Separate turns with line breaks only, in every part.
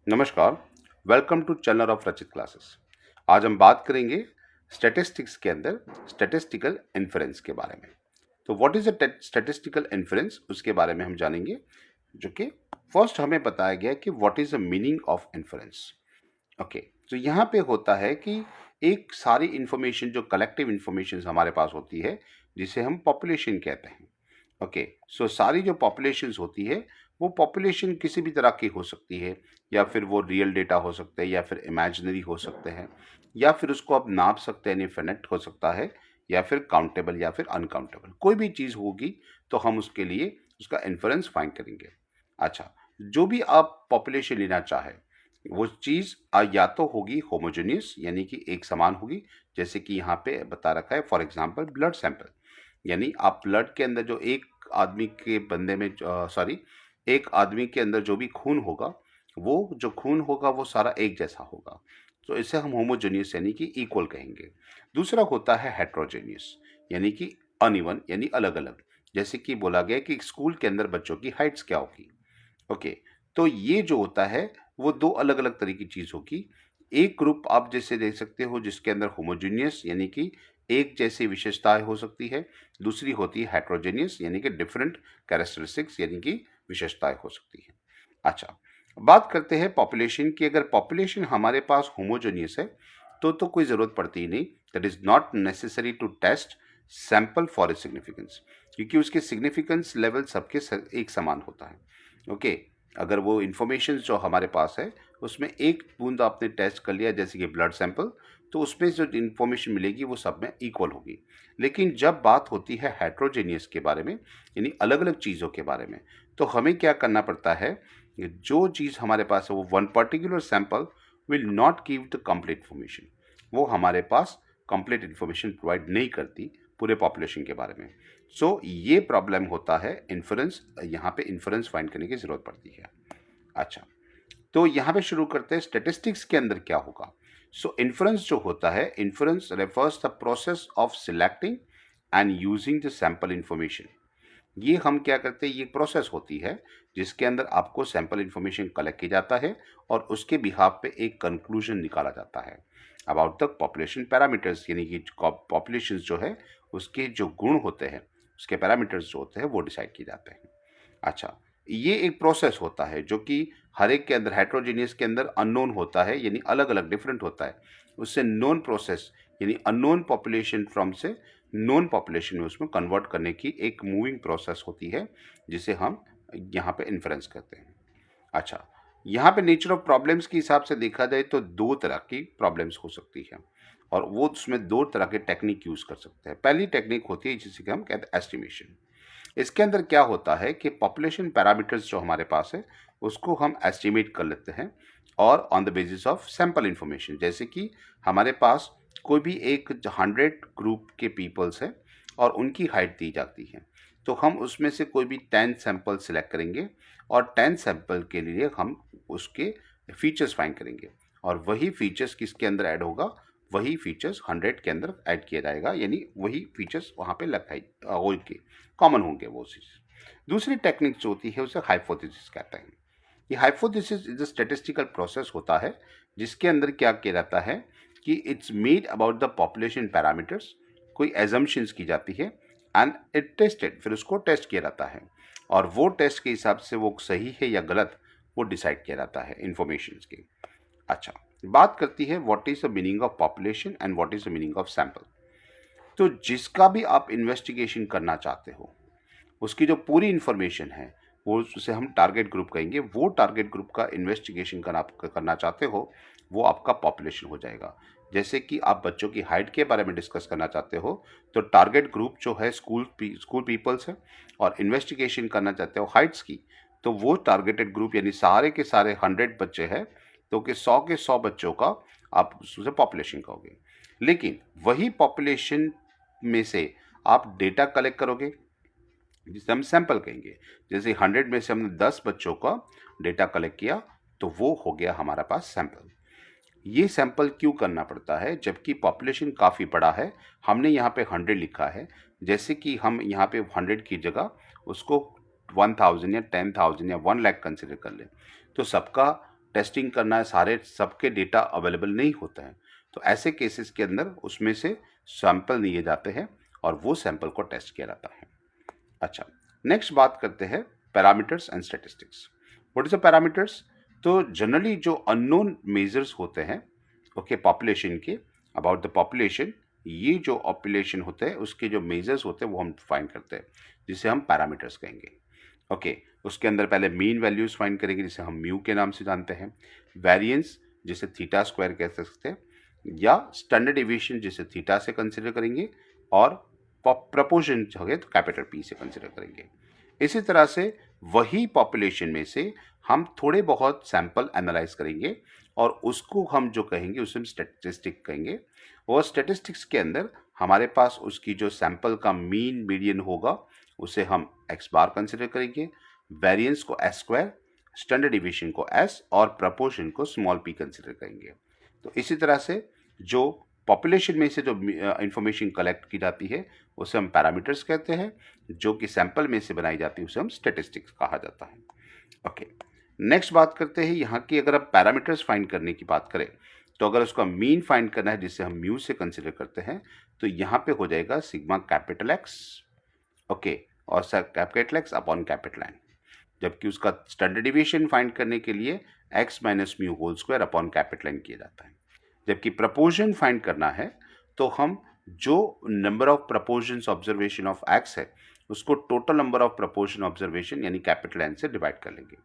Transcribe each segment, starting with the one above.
नमस्कार, welcome to channel of रचित classes. आज हम बात करेंगे स्टैटिस्टिक्स के अंदर स्टैटिस्टिकल इन्फरेंस के बारे में। तो what is a statistical inference, उसके बारे में हम जानेंगे, जो कि फर्स्ट हमें बताया गया कि what is the meaning of inference. Okay, तो यहाँ पे होता है कि एक सारी इंफॉर्मेशन जो कलेक्टिव इंफॉर्मेशन हमारे पास होती है, जिसे हम पॉपुलेशन कहते हैं। ओके, सो सारी जो पॉपुलेशंस होती है, वो पॉपुलेशन किसी भी तरह की हो सकती है, या फिर वो रियल डेटा हो सकते हैं, या फिर इमेजिनरी हो सकते हैं, या फिर उसको आप नाप सकते हैं, इनफिनिट हो सकता है, या फिर काउंटेबल या फिर अनकाउंटेबल कोई भी चीज़ होगी, तो हम उसके लिए उसका इन्फरेंस फाइंड करेंगे। अच्छा, जो भी आप पॉपुलेशन लेना चाहे, वो चीज़ या तो होगी होमोजेनियस, यानी कि एक समान होगी, जैसे कि यहाँ पे बता रखा है, फॉर एग्जांपल ब्लड सैंपल, यानी आप ब्लड के अंदर जो एक आदमी के बंदे में सॉरी एक आदमी के अंदर जो भी खून होगा, वो जो खून होगा वो सारा एक जैसा होगा। तो इसे हम होमोजेनियस यानी कि इक्वल कहेंगे। दूसरा होता है हेट्रोजेनियस, यानी कि अनइवन यानी अलग अलग। जैसे कि बोला गया कि स्कूल के अंदर बच्चों की हाइट्स क्या होगी। ओके, तो ये जो होता है, वो दो अलग अलग तरह की चीज़ होगी। एक ग्रुप आप जैसे देख सकते हो जिसके अंदर होमोजीनियस यानी कि एक जैसी विशेषताएं हो सकती है। दूसरी होती है हेट्रोजेनियस, यानी कि डिफरेंट कैरेक्टरिस्टिक्स यानी कि विशेषताएं हो सकती हैं। अच्छा, बात करते हैं पॉपुलेशन की। अगर पॉपुलेशन हमारे पास होमोजेनियस है, तो कोई ज़रूरत पड़ती ही नहीं। That is not necessary to test sample for a significance, क्योंकि उसके सिग्निफिकेंस लेवल सबके एक समान होता है। ओके, अगर वो इन्फॉर्मेशन जो हमारे पास है, उसमें एक बूंद आपने टेस्ट कर लिया, जैसे कि ब्लड सैंपल, तो उसमें जो इन्फॉर्मेशन मिलेगी वो सब में इक्वल होगी। लेकिन जब बात होती है हेट्रोजेनियस के बारे में, यानी अलग अलग चीज़ों के बारे में, तो हमें क्या करना पड़ता है, जो चीज़ हमारे पास है वो one particular sample will not give the complete information. वो हमारे पास कंप्लीट इन्फॉर्मेशन प्रोवाइड नहीं करती पूरे पॉपुलेशन के बारे में। ये प्रॉब्लम होता है इन्फ्रेंस, यहाँ पे इन्फ्रेंस फाइंड करने की ज़रूरत पड़ती है। अच्छा, तो यहाँ पे शुरू करते हैं स्टेटिस्टिक्स के अंदर क्या होगा। इन्फ्रेंस जो होता है, inference refers the process of selecting and using the sample information. ये हम क्या करते हैं, ये प्रोसेस होती है जिसके अंदर आपको सैंपल इंफॉर्मेशन कलेक्ट किया जाता है और उसके बिहाफ पे एक कंक्लूजन निकाला जाता है अबाउट द पॉपुलेशन पैरामीटर्स, यानी कि पॉपुलेशन जो है उसके जो गुण होते हैं, उसके पैरामीटर्स जो होते हैं वो डिसाइड किए जाते हैं। अच्छा, ये एक प्रोसेस होता है जो कि हर एक के अंदर, हेट्रोजीनियस के अंदर अननोन होता है, यानी अलग अलग डिफरेंट होता है। उससे नोन प्रोसेस, यानी अननोन पॉपुलेशन फ्रॉम से नोन पॉपुलेशन में उसमें कन्वर्ट करने की एक मूविंग प्रोसेस होती है, जिसे हम यहाँ पे इन्फ्रेंस करते हैं। अच्छा, यहाँ पे नेचर ऑफ प्रॉब्लम्स के हिसाब से देखा जाए तो दो तरह की प्रॉब्लम्स हो सकती है, और वो उसमें दो तरह के टेक्निक यूज़ कर सकते हैं। पहली टेक्निक होती है जिसे कि हम कहते हैं एस्टिमेशन। इसके अंदर क्या होता है कि पॉपुलेशन पैरामीटर्स जो हमारे पास है, उसको हम एस्टिमेट कर लेते हैं, और on the basis of sample information, जैसे कि हमारे पास कोई भी एक 100 ग्रुप के पीपल्स है और उनकी हाइट दी जाती है, तो हम उसमें से कोई भी 10 सैंपल सिलेक्ट करेंगे, और 10 सैंपल के लिए हम उसके फीचर्स फाइंड करेंगे, और वही फीचर्स किसके अंदर ऐड होगा, वही फीचर्स 100 के अंदर ऐड किया जाएगा, यानी वही फीचर्स वहाँ पे लगाई होंगे, कॉमन होंगे वो चीज़। दूसरी टेक्निक जो होती है उसे हाइपोथेसिस कहते हैं। ये hypothesis is a statistical process होता है, जिसके अंदर क्या किया जाता है कि it's made about the population parameters, कोई एजम्पशंस की जाती है, एंड इट टेस्टेड, फिर उसको टेस्ट किया जाता है, और वो टेस्ट के हिसाब से वो सही है या गलत, वो डिसाइड किया जाता है इंफॉर्मेशन के। अच्छा, बात करती है what is the meaning of population and what is the meaning of sample. तो जिसका भी आप इन्वेस्टिगेशन करना चाहते हो, उसकी जो पूरी इन्फॉर्मेशन है, वो उसे हम टारगेट ग्रुप कहेंगे। वो टारगेट ग्रुप का इन्वेस्टिगेशन करना चाहते हो, वो आपका पॉपुलेशन हो जाएगा। जैसे कि आप बच्चों की हाइट के बारे में डिस्कस करना चाहते हो, तो टारगेट ग्रुप जो है स्कूल पीपल्स है, और इन्वेस्टिगेशन करना चाहते हो हाइट्स की, तो वो टारगेटेड ग्रुप यानी सारे के सारे 100 बच्चे हैं, तो के 100 बच्चों का आप उसे पॉपुलेशन कहोगे। लेकिन वही पॉपुलेशन में से आप डेटा कलेक्ट करोगे, जिसे हम सैंपल कहेंगे। जैसे 100 में से हमने 10 बच्चों का डेटा कलेक्ट किया, तो वो हो गया हमारा पास सैंपल। ये सैंपल क्यों करना पड़ता है, जबकि पॉपुलेशन काफ़ी बड़ा है। हमने यहाँ पे 100 लिखा है, जैसे कि हम यहाँ पे 100 की जगह उसको 1000 या 10,000 या 1 लाख कंसिडर कर लें, तो सबका टेस्टिंग करना है, सारे सबके डेटा अवेलेबल नहीं होते हैं, तो ऐसे केसेस के अंदर उसमें से सैंपल लिए जाते हैं और वो सैंपल को टेस्ट किया जाता है। अच्छा, नेक्स्ट बात करते हैं parameters and statistics. What is the parameters? तो जनरली जो अननोन मेजर्स होते हैं ओके पॉपुलेशन के, अबाउट द पॉपुलेशन, ये जो पॉपुलेशन होते हैं उसके जो मेजर्स होते हैं वो हम फाइंड करते हैं, जिसे हम पैरामीटर्स कहेंगे। ओके उसके अंदर पहले मीन वैल्यूज फाइंड करेंगे जिसे हम म्यू के नाम से जानते हैं, वेरिएंस जिसे थीटा स्क्वायर कह सकते हैं, या स्टैंडर्ड डेविएशन जिसे थीटा से कंसिडर करेंगे, और प्रपोर्शन जो है तो कैपिटल पी से कंसिडर करेंगे। इसी तरह से वही पॉपुलेशन में से हम थोड़े बहुत सैंपल एनालाइज करेंगे और उसको हम जो कहेंगे उसे हम स्टैटिस्टिक कहेंगे। और स्टैटिस्टिक्स के अंदर हमारे पास उसकी जो सैंपल का मीन मीडियन होगा उसे हम एक्स बार कंसिडर करेंगे, वेरिएंस को एस स्क्वायर, स्टैंडर्ड डिविएशन को एस और प्रपोर्शन को स्मॉल पी कंसिडर करेंगे। तो इसी तरह से जो पॉपुलेशन में से जो इंफॉर्मेशन कलेक्ट की जाती है उसे हम पैरामीटर्स कहते हैं, जो कि सैंपल में से बनाई जाती है उसे हम स्टैटिस्टिक्स कहा जाता है। ओके नेक्स्ट बात करते हैं यहाँ की, अगर आप पैरामीटर्स फाइंड करने की बात करें तो अगर उसका मीन फाइंड करना है जिसे हम म्यू से कंसिडर करते हैं तो यहाँ पे हो जाएगा सिग्मा कैपिटल एक्स, ओके, और capital X upon capital N, जबकि उसका स्टैंडर्ड डिविएशन फाइंड करने के लिए X minus mu whole square upon capital N किया जाता है। जबकि प्रपोर्शन फाइंड करना है तो हम जो number of proportions observation of x है उसको total number of proportion observation यानी कैपिटल एन से डिवाइड कर लेंगे।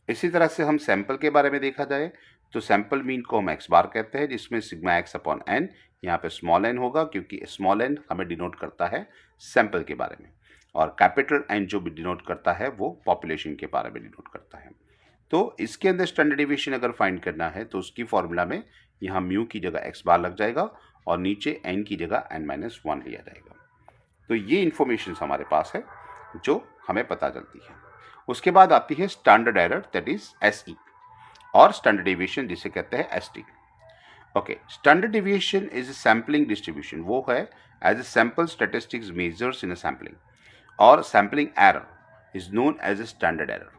इसी तरह से हम सैंपल के बारे में देखा जाए तो सैंपल मीन को हम एक्स बार कहते हैं, जिसमें सिग्मा एक्स अपॉन एन, यहाँ पे स्मॉल एन होगा क्योंकि स्मॉल एन हमें डिनोट करता है सैंपल के बारे में, और कैपिटल एन जो भी डिनोट करता है वो पॉपुलेशन के बारे में डिनोट करता है। तो इसके अंदर स्टैंडर्ड डिविएशन अगर फाइंड करना है तो उसकी फॉर्मूला में यहाँ म्यू की जगह एक्स बार लग जाएगा और नीचे एन की जगह एन माइनस वन लिया जाएगा। तो ये इंफॉर्मेशन हमारे पास है जो हमें पता चलती है। उसके बाद आती है standard error that is SE, और स्टैंडर्ड डेविएशन जिसे कहते हैं ST. Okay standard deviation is a sampling distribution, वो है as a sample statistics measures in a sampling, और sampling error is known as a standard error.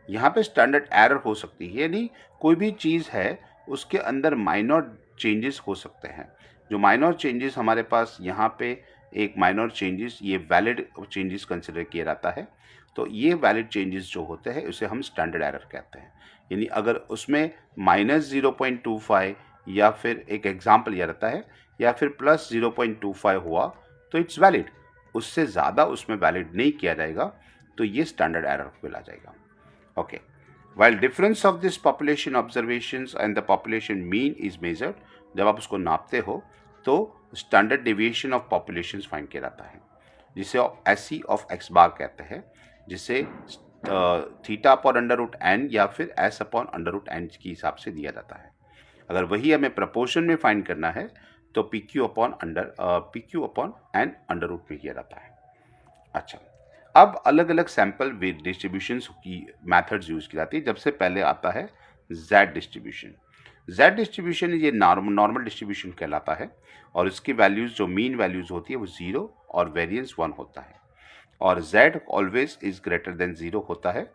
यहाँ पे standard error हो सकती है, यानी कोई भी चीज़ है उसके अंदर माइनर चेंजेस हो सकते हैं। जो माइनर चेंजेस हमारे पास यहाँ पे एक माइनर चेंजेस, ये वैलिड चेंजेस कंसिडर किया जाता है। तो ये वैलिड चेंजेस जो होते हैं उसे हम स्टैंडर्ड एरर कहते हैं। यानी अगर उसमें -0.25 या फिर एक एग्जाम्पल यह रहता है या फिर +0.25 हुआ तो इट्स वैलिड, उससे ज़्यादा उसमें वैलिड नहीं किया जाएगा तो ये स्टैंडर्ड एरर कहला जाएगा। Okay. While difference of this population observations and the population mean is measured, जब आप उसको नापते हो तो standard deviation of population find किया जाता है, जिसे एसई ऑफ एक्स बार कहते हैं, जिसे theta upon under root N या फिर S upon under root N के हिसाब से दिया जाता है। अगर वही हमें प्रपोर्शन में फाइंड करना है तो P Q upon N under root में किया जाता है। अच्छा, अब अलग अलग सैंपल डिस्ट्रीब्यूशन की मेथड्स यूज की जाती है। जब से पहले आता है जेड डिस्ट्रीब्यूशन। जेड डिस्ट्रीब्यूशन ये नॉर्मल डिस्ट्रीब्यूशन कहलाता है, और इसकी वैल्यूज जो मीन वैल्यूज होती है वो 0 और वेरिएंस 1 होता है, और z always is greater than 0 होता है,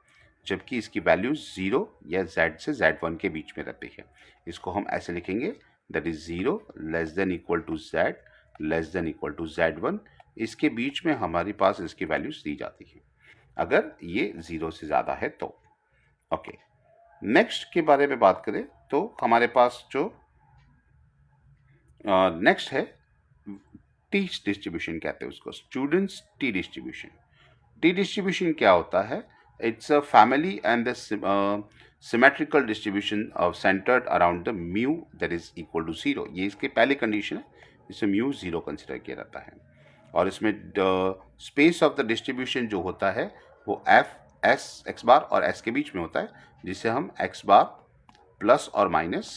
जबकि इसकी वैल्यूज 0 या z से z1 के बीच में रहती है। इसको हम ऐसे लिखेंगे, that is 0 less than equal to z less than equal to z1, इसके बीच में हमारे पास इसकी वैल्यूज दी जाती है अगर ये 0 से ज़्यादा है तो। ओके नेक्स्ट के बारे में बात करें तो हमारे पास जो नेक्स्ट है टी डिस्ट्रीब्यूशन कहते हैं उसको, students T distribution. T distribution क्या होता है? It's a family and the symmetrical distribution of centred around the mu that is equal to 0। ये इसकी पहली कंडीशन है, इसे म्यू 0 कंसिडर किया जाता है। और इसमें स्पेस ऑफ द डिस्ट्रीब्यूशन जो होता है वो एफ एस एक्स बार और एस के बीच में होता है, जिसे हम एक्स बार प्लस और माइनस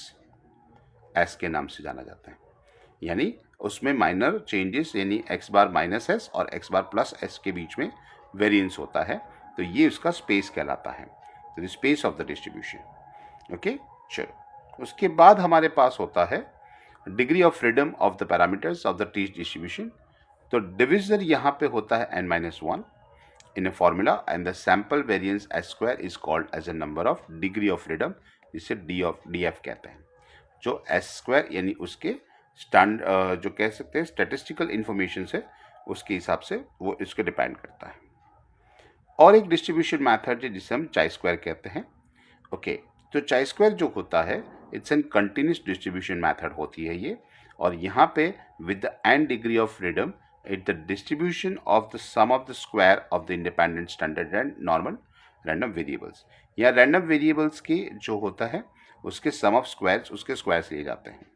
एस के नाम से जाना जाता है। यानी उसमें माइनर चेंजेस यानी एक्स बार माइनस एस और एक्स बार प्लस एस के बीच में वेरिएंस होता है, तो ये उसका स्पेस कहलाता है, तो space of the distribution. Okay चलो, उसके बाद हमारे पास होता है degree of freedom of the parameters of the T distribution. तो डिविजर यहाँ पे होता है n-1 in a formula and the sample variance s square is called as a number of degree of freedom जिसे डी एफ कहते हैं, जो S square यानी उसके जो कह सकते हैं स्टैटिस्टिकल इंफॉर्मेशन है उसके हिसाब से वो इसके डिपेंड करता है। और एक डिस्ट्रीब्यूशन मैथड है जिसे हम चाई स्क्वायर कहते हैं। ओके, तो चाई स्क्वायर जो होता है it's an continuous distribution method होती है ये, और यहाँ पे with the N degree of freedom it the distribution of the sum of the square of the independent standard and normal random variables. या रैंडम वेरिएबल्स की जो होता है उसके सम ऑफ स्क्वायर्स उसके स्क्वायर्स लिए जाते हैं।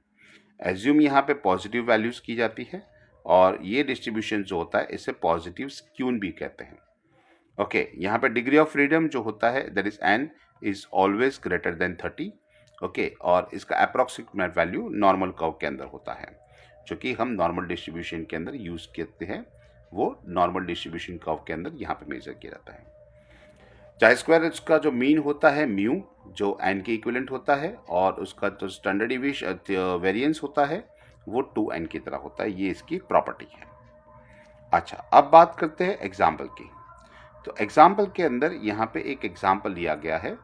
एज्यूम यहाँ पे पॉजिटिव वैल्यूज की जाती है, और ये डिस्ट्रीब्यूशन जो होता है इसे पॉजिटिव स्क्यून भी कहते हैं। ओके, यहाँ पे डिग्री ऑफ फ्रीडम जो होता है that is an is always greater than 30। Okay, और इसका अप्रॉक्सीमेट वैल्यू नॉर्मल कर्व के अंदर होता है, जो कि हम नॉर्मल डिस्ट्रीब्यूशन के अंदर यूज करते हैं, वो नॉर्मल डिस्ट्रीब्यूशन कर्व के अंदर यहाँ पे मेजर किया जाता है। चाई स्क्वायर उसका जो मीन होता है म्यू, जो एन के इक्विवेलेंट होता है, और उसका जो स्टैंडर्ड वेरिएंस होता है वो 2n की तरह होता है। ये इसकी प्रॉपर्टी है। अच्छा, अब बात करते हैं एग्जाम्पल की। तो एग्जाम्पल के अंदर यहाँ पे एक एग्जाम्पल लिया गया है,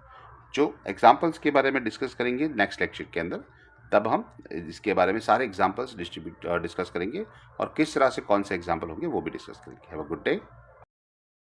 जो एग्जाम्पल्स के बारे में डिस्कस करेंगे नेक्स्ट लेक्चर के अंदर। तब हम इसके बारे में सारे एग्जाम्पल्स डिस्कस करेंगे, और किस तरह से कौन से एग्जाम्पल होंगे वो भी डिस्कस करेंगे। Have a good day.